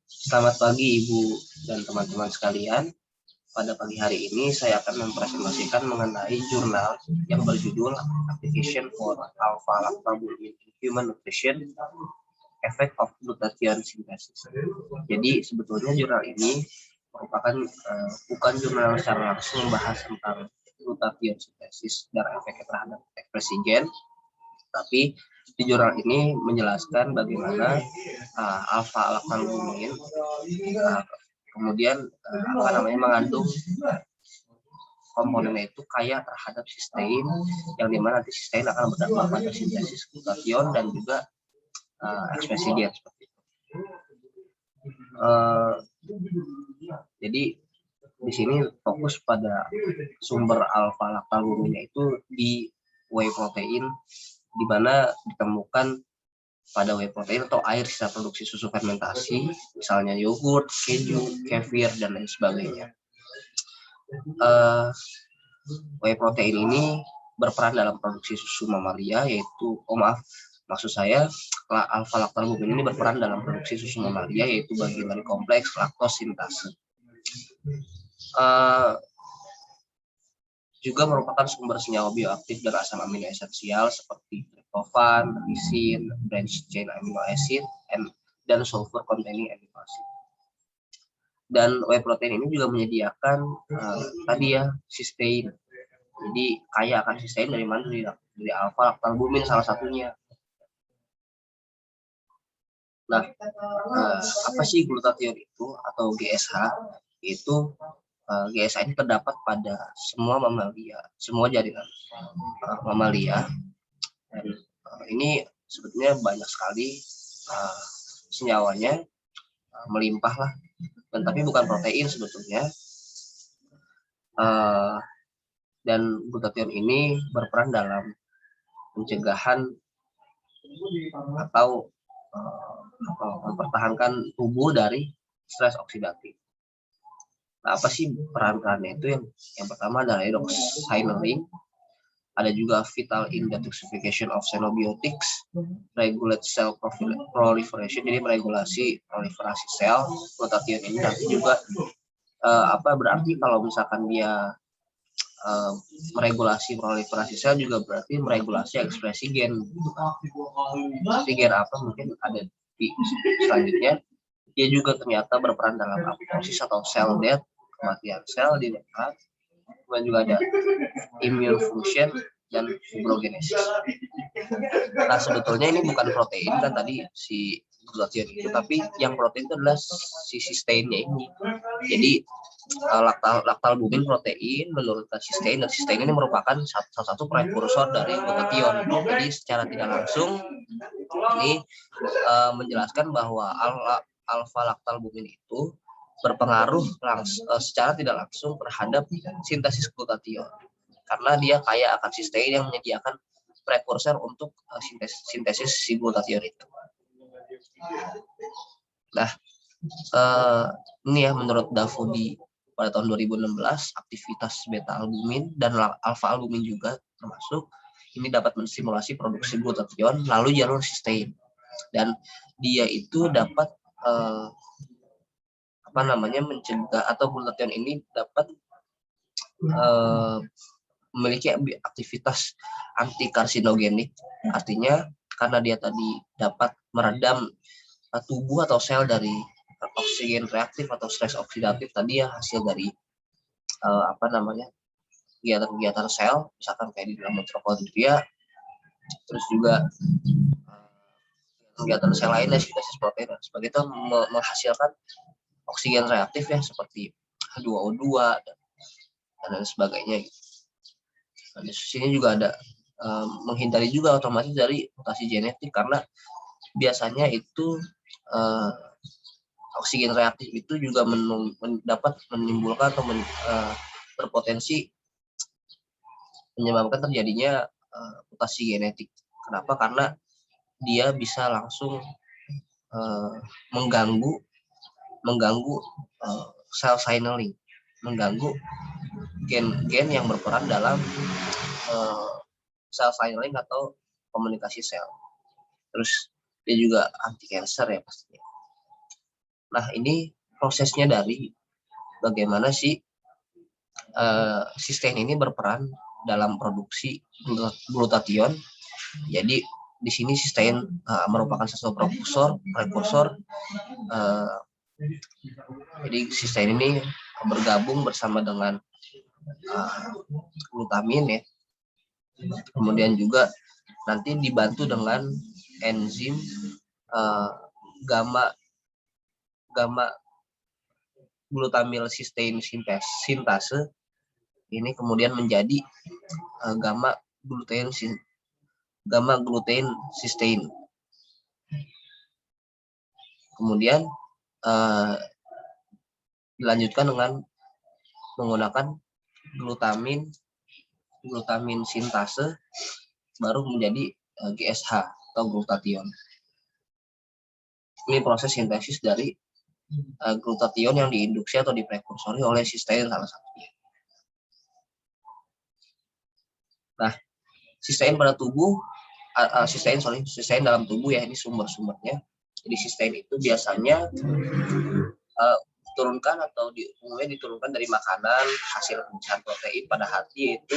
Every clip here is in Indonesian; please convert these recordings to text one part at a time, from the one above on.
Selamat pagi Ibu dan teman-teman sekalian. Pada pagi hari ini saya akan mempresentasikan mengenai jurnal yang berjudul Application for Alpha-lactalbumin in Human Nutrition, Effect of Glutathione Synthesis. Jadi sebetulnya jurnal ini merupakan bukan jurnal secara langsung membahas tentang glutathione synthesis dan efeknya terhadap ekspresi gen, tapi di jurnal ini menjelaskan bagaimana alpha-lactalbumin kemudian mengandung komponennya itu kaya terhadap sistein, yang dimana nanti sistein akan berdampak pada sintesis glutathione dan juga ekspresi gen seperti itu. Jadi di sini fokus pada sumber alpha-lactalbuminnya itu di whey protein, di mana ditemukan pada whey protein atau air sisa produksi susu fermentasi, misalnya yogurt, keju, kefir, dan lain sebagainya. Whey protein ini berperan dalam produksi susu mamalia, yaitu, maksud saya alpha-lactalbumin ini berperan dalam produksi susu mamalia, yaitu bagian dari kompleks laktosintase. Juga merupakan sumber senyawa bioaktif dan asam amino esensial seperti tryptophan, lisin, branched chain amino acid, dan sulfur containing amino acid. Dan whey protein ini juga menyediakan sistein. Jadi kaya akan sistein dari mana? Dari alpha-lactalbumin salah satunya. Nah, apa sih glutathione itu atau GSH? Itu GSH ini terdapat pada semua mamalia, semua jaringan mamalia. Dan ini sebetulnya banyak sekali senyawanya, melimpah lah, dan tapi bukan protein sebetulnya. Dan glutathione ini berperan dalam pencegahan atau mempertahankan tubuh dari stres oksidatif. Nah, apa sih peran-perannya itu? Yang pertama adalah redox signaling, ada juga vital in detoxification of xenobiotics, regulate cell proliferation, jadi meregulasi proliferasi sel. Glutathione ini nanti juga berarti kalau misalkan dia meregulasi proliferasi sel, juga berarti meregulasi ekspresi gen. Ekspresi gen apa mungkin ada di selanjutnya. Dia juga ternyata berperan dalam apoptosis atau cell death, kematian sel di lemak. Kemudian juga ada immune function dan fibrogenesis. Nah, sebetulnya ini bukan protein kan tadi si glutathione itu, tapi yang protein itu adalah si sisteinnya ini. Jadi lactalbumin protein menurut sistein, dan sistein ini merupakan salah satu prekursor dari glutathione. Jadi secara tidak langsung ini menjelaskan bahwa alpha-lactalbumin itu berpengaruh secara tidak langsung terhadap sintesis glutathione, karena dia kaya akan sistein yang menyediakan prekursor untuk sintesis si glutathione itu. Nah, ini ya menurut Davudi pada tahun 2016, aktivitas beta-albumin dan alfa-albumin juga termasuk ini dapat menstimulasi produksi glutathione lalu jalur sistein, dan dia itu dapat mencegah, atau glutathione ini dapat memiliki aktivitas anti karsinogenik, artinya karena dia tadi dapat meredam tubuh atau sel dari oksigen reaktif atau stres oksidatif tadi ya, hasil dari kegiatan-kegiatan sel, misalkan kayak di dalam mitokondria, terus juga kegiatan sel lainnya, sintesis protein dan sebagainya, itu menghasilkan oksigen reaktif ya, seperti H2O2 dan lain sebagainya. Nah, di sini juga ada menghindari juga otomatis dari mutasi genetik, karena biasanya itu oksigen reaktif itu juga dapat menimbulkan atau berpotensi menyebabkan terjadinya mutasi genetik. Kenapa? Karena dia bisa langsung mengganggu cell signaling, mengganggu gen-gen yang berperan dalam cell signaling atau komunikasi sel. Terus dia juga anti cancer ya pastinya. Nah, ini prosesnya dari bagaimana si sistein ini berperan dalam produksi glutathione. Jadi di sini sistein merupakan satu prekursor. Jadi sistein ini bergabung bersama dengan glutamin ya. Kemudian juga nanti dibantu dengan enzim gamma glutamil sistein sintase. Ini kemudian menjadi gamma glutein sistein. Kemudian dilanjutkan dengan menggunakan glutamin sintase, baru menjadi GSH atau glutathione. Ini proses sintesis dari glutathione yang diinduksi atau diprekursori oleh sistein salah satunya. Nah, sistein pada tubuh, sistein dalam tubuh ya, ini sumber-sumbernya. Jadi sistein itu biasanya diturunkan atau umumnya diturunkan dari makanan, hasil pemecahan protein pada hati, yaitu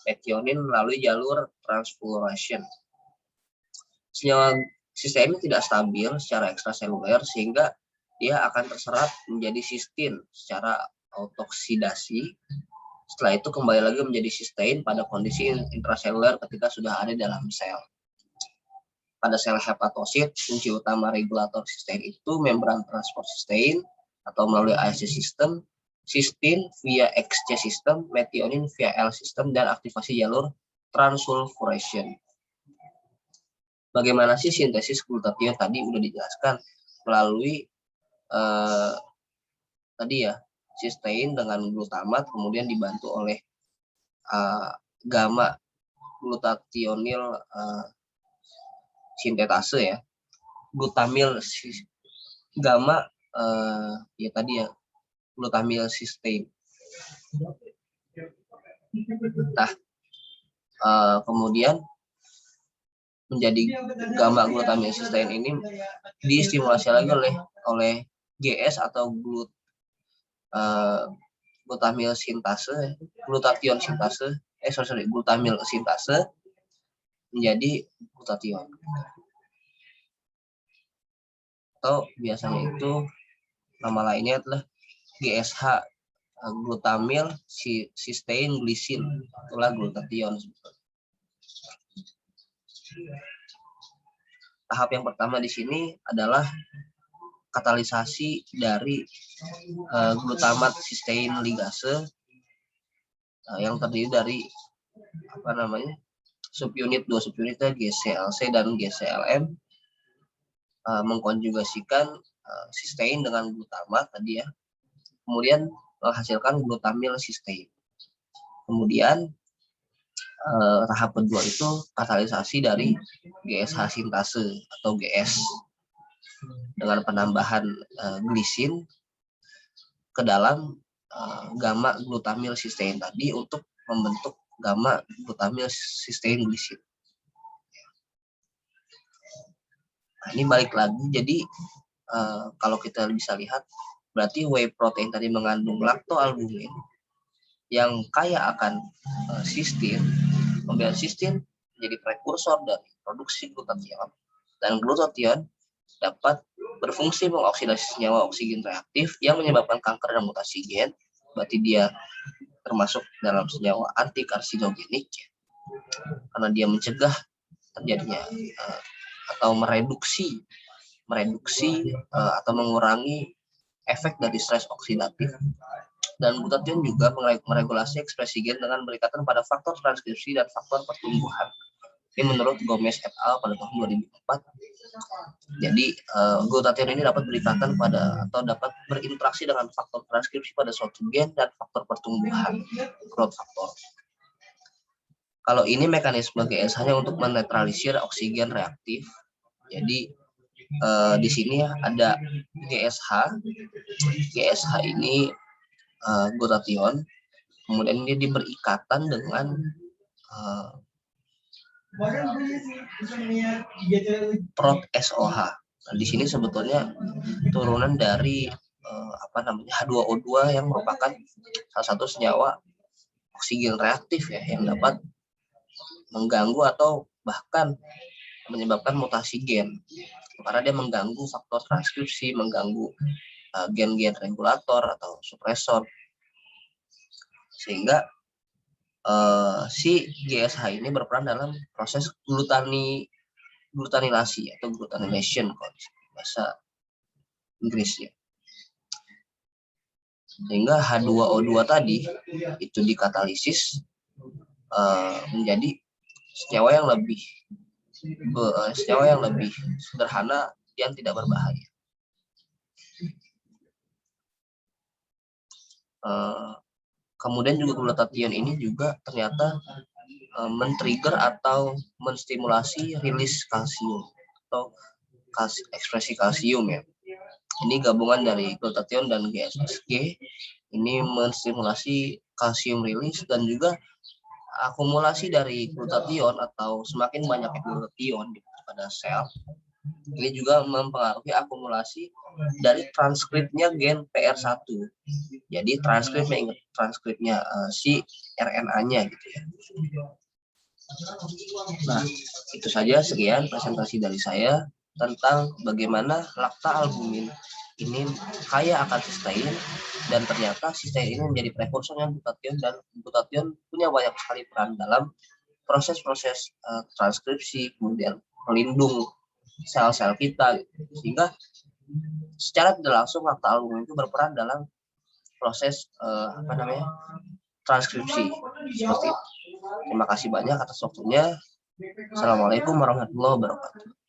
methionine melalui jalur transfloration. Senyawa sistein tidak stabil secara ekstraseluler sehingga dia akan terserap menjadi sistin secara autooksidasi. Setelah itu kembali lagi menjadi sistein pada kondisi intraseluler ketika sudah ada dalam sel. Pada sel hepatosit, kunci utama regulator sistein itu membran transport sistein atau melalui ASC system, sistin via XC system, methionine via L system, dan aktivasi jalur transsulfuration. Bagaimana sih sintesis glutathione tadi udah dijelaskan melalui tadi ya, sistein dengan glutamat kemudian dibantu oleh gamma glutathionil sintetase ya, glutamil gamma ya tadi ya, glutamil sistein. Nah, kemudian menjadi gamma glutamil sistein ini distimulasi lagi oleh GS atau glutamil sintase, glutathione sintase, glutamil sintase menjadi glutathione. Atau biasanya itu nama lainnya adalah GSH, glutamil sistein glisin, itulah glutathione. Tahap yang pertama di sini adalah katalisasi dari glutamat sistein ligase yang terdiri dari dua subunitnya GCLC dan GCLM, mengkonjugasikan sistein dengan glutamat tadi ya, kemudian menghasilkan glutamil sistein. Kemudian tahap kedua itu katalisasi dari GSH sintase atau GS dengan penambahan glisin ke dalam gamma glutamil sistein tadi untuk membentuk gamma glutamil sistein glisin. Nah, ini balik lagi, jadi kalau kita bisa lihat berarti whey protein tadi mengandung laktoalbumin yang kaya akan sistin, kemudian sistin menjadi prekursor dari produksi glutathione, dan glutathione dapat berfungsi mengoksidasi senyawa oksigen reaktif yang menyebabkan kanker dan mutasi gen. Berarti dia termasuk dalam senyawa anti karsinogenik karena dia mencegah terjadinya atau mereduksi atau mengurangi efek dari stres oksidatif. Dan glutathione juga meregulasi ekspresi gen dengan berikatan pada faktor transkripsi dan faktor pertumbuhan. Ini menurut Gomez et al. Pada tahun 2004. Jadi glutathione ini dapat berikatan pada atau dapat berinteraksi dengan faktor transkripsi pada suatu gen dan faktor pertumbuhan, growth factor. Kalau ini mekanisme GSH-nya untuk menetralisir oksigen reaktif. Jadi di sini ada GSH. GSH ini glutathione, kemudian ini berikatan dengan Prot SOH. Nah, di sini sebetulnya turunan dari H2O2 yang merupakan salah satu senyawa oksigen reaktif ya, yang dapat mengganggu atau bahkan menyebabkan mutasi gen, karena dia mengganggu faktor transkripsi, mengganggu gen-gen regulator atau supresor, sehingga si GSH ini berperan dalam proses glutanilasi atau glutanylation kalau bahasa Inggrisnya, sehingga H2O2 tadi itu dikatalisis menjadi senyawa yang lebih sederhana yang tidak berbahaya. Kemudian juga glutathione ini juga ternyata men-trigger atau menstimulasi rilis kalsium atau ekspresi kalsium ya. Ini gabungan dari glutathione dan GSSG ini menstimulasi kalsium rilis, dan juga akumulasi dari glutathione atau semakin banyak glutathione pada sel ini juga mempengaruhi akumulasi dari transkripnya gen PR1. Jadi transkripnya si RNA-nya gitu ya. Nah, itu saja, sekian presentasi dari saya tentang bagaimana lacta-albumin ini kaya akan sistein, dan ternyata sistein ini menjadi prekursornya glutathione, dan glutathione punya banyak sekali peran dalam proses-proses transkripsi, kemudian pelindung sel-sel kita, sehingga secara tidak langsung lacta-albumin itu berperan dalam proses transkripsi seperti itu. Terima kasih banyak atas waktunya. Assalamualaikum warahmatullahi wabarakatuh.